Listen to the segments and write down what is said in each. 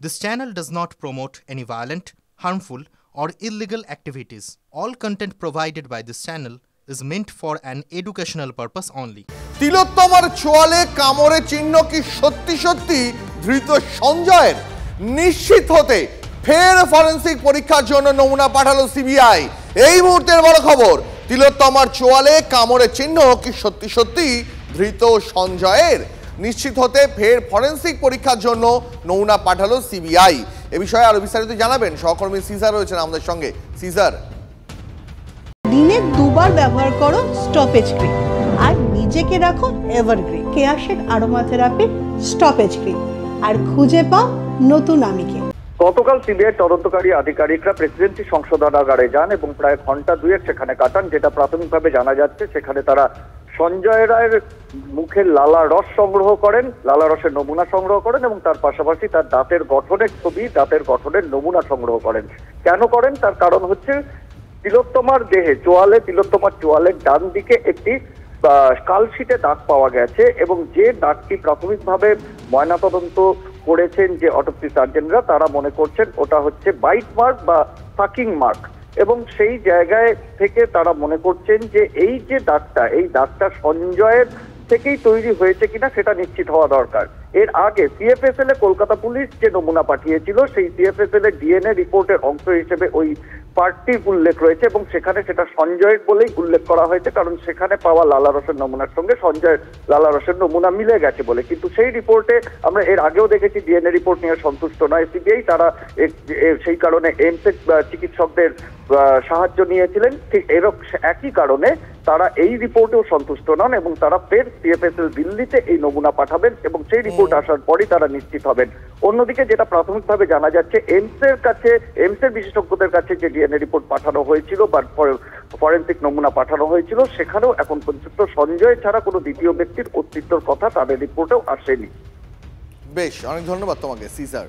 This channel does not promote any violent, harmful, or illegal activities. All content provided by this channel is meant for an educational purpose only. তিলোত্তমার ছোয়ালে কামড়ে চিহ্ন কি সত্যি সত্যি ধৃত সঞ্জয়ের? নিশ্চিত হতে ফের ফরেনসিক পরীক্ষার জন্য নমুনা পাঠালো সিবিআই। এই মুহূর্তের বড় খবর, তিলোত্তমার ছোয়ালে কামড়ে চিহ্ন কি সত্যি সত্যি ধৃত সঞ্জয়ের? নিশ্চিত হতে ফের ফরেনসিক পরীক্ষার জন্য নমুনা পাঠালো সিবিআই। এ বিষয়ে আরো বিস্তারিত জানাবেন সহকর্মী সিজার রয়েছেন আমাদের সঙ্গে। সিজার, দিনে দুবার ব্যবহার করো স্টপেজ ক্রিম আর নিজেকে রাখো evergreen Keya Seth aromatherapy stoppage cream আর খুঁজে পাও নতুন আমিকে। গতকাল সিবিআই তদন্তকারী আধিকারিকরা প্রেসিডেন্সি সংশোধনাগারে যান এবং প্রায় ঘন্টা দুয়েক সেখানে কাটান। যেটা প্রাথমিকভাবে জানা যাচ্ছে, সেখানে তারা সঞ্জয় রায়ের মুখের লালা রস সংগ্রহ করেন, লালা রসের নমুনা সংগ্রহ করেন এবং তার পাশাপাশি তার দাঁতের গঠনের ছবি, দাঁতের গঠনের নমুনা সংগ্রহ করেন। কেন করেন তার কারণ হচ্ছে, তিলোত্তমার দেহে তিলোত্তমার চোয়ালের ডান দিকে একটি কালশিটে দাগ পাওয়া গেছে এবং যে দাগটি প্রাথমিকভাবে ময়নাতদন্ত করেছেন যে অটোপসি সার্জনরা, তারা মনে করছেন ওটা হচ্ছে বাইট মার্ক বা সাকিং মার্ক এবং সেই জায়গায় থেকে তারা মনে করছেন যে এই যে দাগটা, এই দাগটা সঞ্জয়ের থেকেই তৈরি হয়েছে কিনা সেটা নিশ্চিত হওয়া দরকার। এর আগে সিএফএসএল এ কলকাতা পুলিশ যে নমুনা পাঠিয়েছিল, সেই সিএফএসএল এর ডিএনএ রিপোর্টের অংশ হিসেবে ওই পার্টটির উল্লেখ রয়েছে এবং সেখানে সেটা সঞ্জয়ের বলেই উল্লেখ করা হয়েছে, কারণ সেখানে পাওয়া লালা রসের নমুনার সঙ্গে সঞ্জয়ের লালা রসের নমুনা মিলে গেছে বলে। কিন্তু সেই রিপোর্টে আমরা এর আগেও দেখেছি ডিএনএ রিপোর্ট নিয়ে সন্তুষ্ট নয় সিবিআই, তারা সেই কারণে এইমসের চিকিৎসকদের সাহায্য নিয়েছিলেন। ঠিক একই কারণে তারা এই রিপোর্টেও সন্তুষ্ট নন এবং তারা ফের সিএফএসএল দিল্লিতে এই নমুনা পাঠাবেন এবং সেই রিপোর্ট আসার পরই তারা নিশ্চিত হবেন। অন্যদিকে যেটা প্রাথমিকভাবে জানা যাচ্ছে, এইমসের বিশেষজ্ঞদের কাছে যে ডিএনএ রিপোর্ট পাঠানো হয়েছিল বা ফরেনসিক নমুনা পাঠানো হয়েছিল, সেখানেও এখন পর্যন্ত সঞ্জয় ছাড়া কোনো দ্বিতীয় ব্যক্তির অস্তিত্বের কথা তাদের রিপোর্টেও আসেনি। বেশ, অনেক ধন্যবাদ তোমাকে সিজার।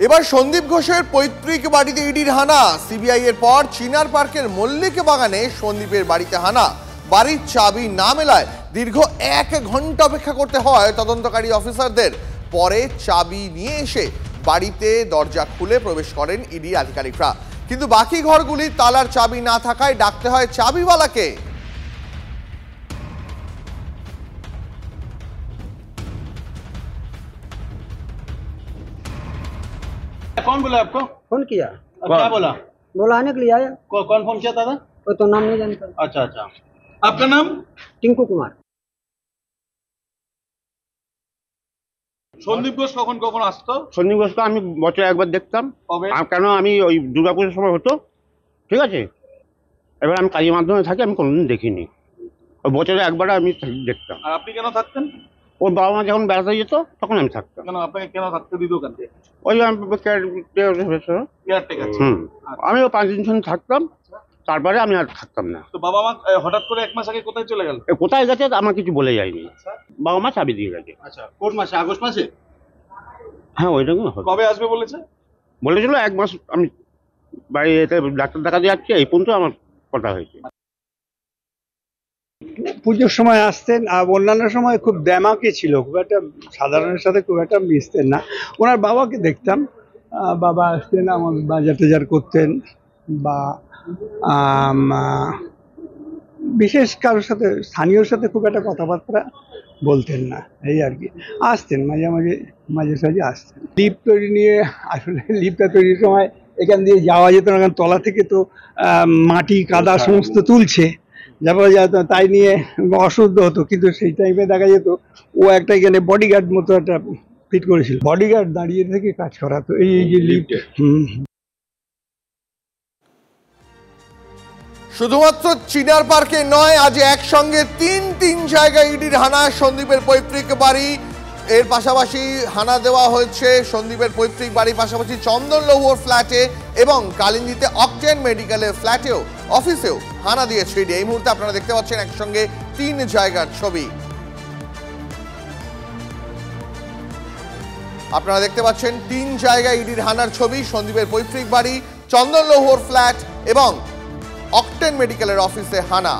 এবার সন্দীপ ঘোষের পৈতৃক বাড়িতে ইডির হানা। সিবিআই এর পর চিনার পার্কের মল্লিক বাগানে সন্দীপের বাড়িতে হানা। বাড়ির চাবি না মেলায় দীর্ঘ 1 ঘন্টা অপেক্ষা করতে হয় তদন্তকারী অফিসারদের। পরে চাবি নিয়ে এসে বাড়িতে দরজা খুলে প্রবেশ করেন ইডি আধিকারিকরা, কিন্তু বাকি ঘরগুলির তালার চাবি না থাকায় ডাকতে হয় চাবিওয়ালাকে। कौन बोला आपको? फोन किया। क्या बोला? बोला आने के लिए आया। कौन फोन किया था? कोई तो नाम नहीं जानता। अच्छा अच्छा, आपका नाम? टिंकू कुमार। সন্দীপ ঘোষ কখন কখন আসতো? সন্দীপ ঘোষকে আমি বছরে একবার দেখতাম। কেন, আমি ওই দুর্গাপুজোর সময় হতো, ঠিক আছে। এবার আমি কাজের মাধ্যমে থাকি, আমি কোনোদিন দেখিনি। ওই বছরে একবার আমি দেখতাম। আর আপনি কেন থাকতেন? ওর বাবা মা যখন বেড়াতে যেত তখন আমি থাকতাম। কেন আপনাকে কেন থাকতে দিত? কেন? ওই আমি 5 দিন থাকতাম, তারপরে আমি আর থাকতাম না। তো বাবা মা হঠাৎ করে 1 মাস আগে কোথায় চলে গেল? কোথায় গেছে আমার কিছু বলে যায়নি। বাবা মা চাবি দিয়ে গেছে। আচ্ছা, কোন মাসে? আগস্ট মাসে? হ্যাঁ, ওইরকম। কবে আসবে বলেছে? বলেছিল 1 মাস। আমি বাড়িতে ডাক্তার দেখাতে যাচ্ছি, এই পর্যন্ত আমার কথা হয়েছে। পুজোর সময় আসতেন, আর অন্যান্য সময় খুব দ্যামাকে ছিল, খুব একটা সাধারণের সাথে খুব একটা মিশতেন না। ওনার বাবাকে দেখতাম, বাবা আসতেন, আমার বাজার টাজার করতেন, বা বিশেষ কারোর সাথে, স্থানীয়র সাথে খুব একটা কথাবার্তা বলতেন না, এই আর কি। আসতেন মাঝে সাঝে আসতেন। লিফট তৈরি নিয়ে, আসলে লিফটটা তৈরির সময় এখান দিয়ে যাওয়া যেত না, কারণ তলা থেকে তো মাটি কাদা সমস্ত তুলছে, যাওয়া যেত, তাই নিয়ে অশুদ্ধ হতো। কিন্তু সেই টাইমে দেখা যেত ও একটা এখানে বডিগার্ড মতো একটা ফিট করেছিল, বডিগার্ড দাঁড়িয়ে থেকে কাজ করাতো এই যে লিফট। শুধুমাত্র চিনার পার্কে নয়, আজ একসঙ্গে তিন জায়গায় ইডির হানা সন্দীপের পৈতৃক বাড়ি। এর পাশাপাশি হানা দেওয়া হয়েছে সন্দীপের পৈতৃক বাড়ির পাশাপাশি চন্দন লৌহর ফ্ল্যাটে এবং কালিন্দিতে অকটেন মেডিকেলের ফ্ল্যাটেও, অফিসেও হানা দিয়েছে ইডি। এই মুহূর্তে আপনারা দেখতে পাচ্ছেন একসঙ্গে 3 জায়গার ছবি। আপনারা দেখতে পাচ্ছেন 3 জায়গায় ইডির হানার ছবি। সন্দীপের পৈতৃক বাড়ি, চন্দন লৌহর ফ্ল্যাট এবং অকটেন মেডিকেলের অফিসে হানা।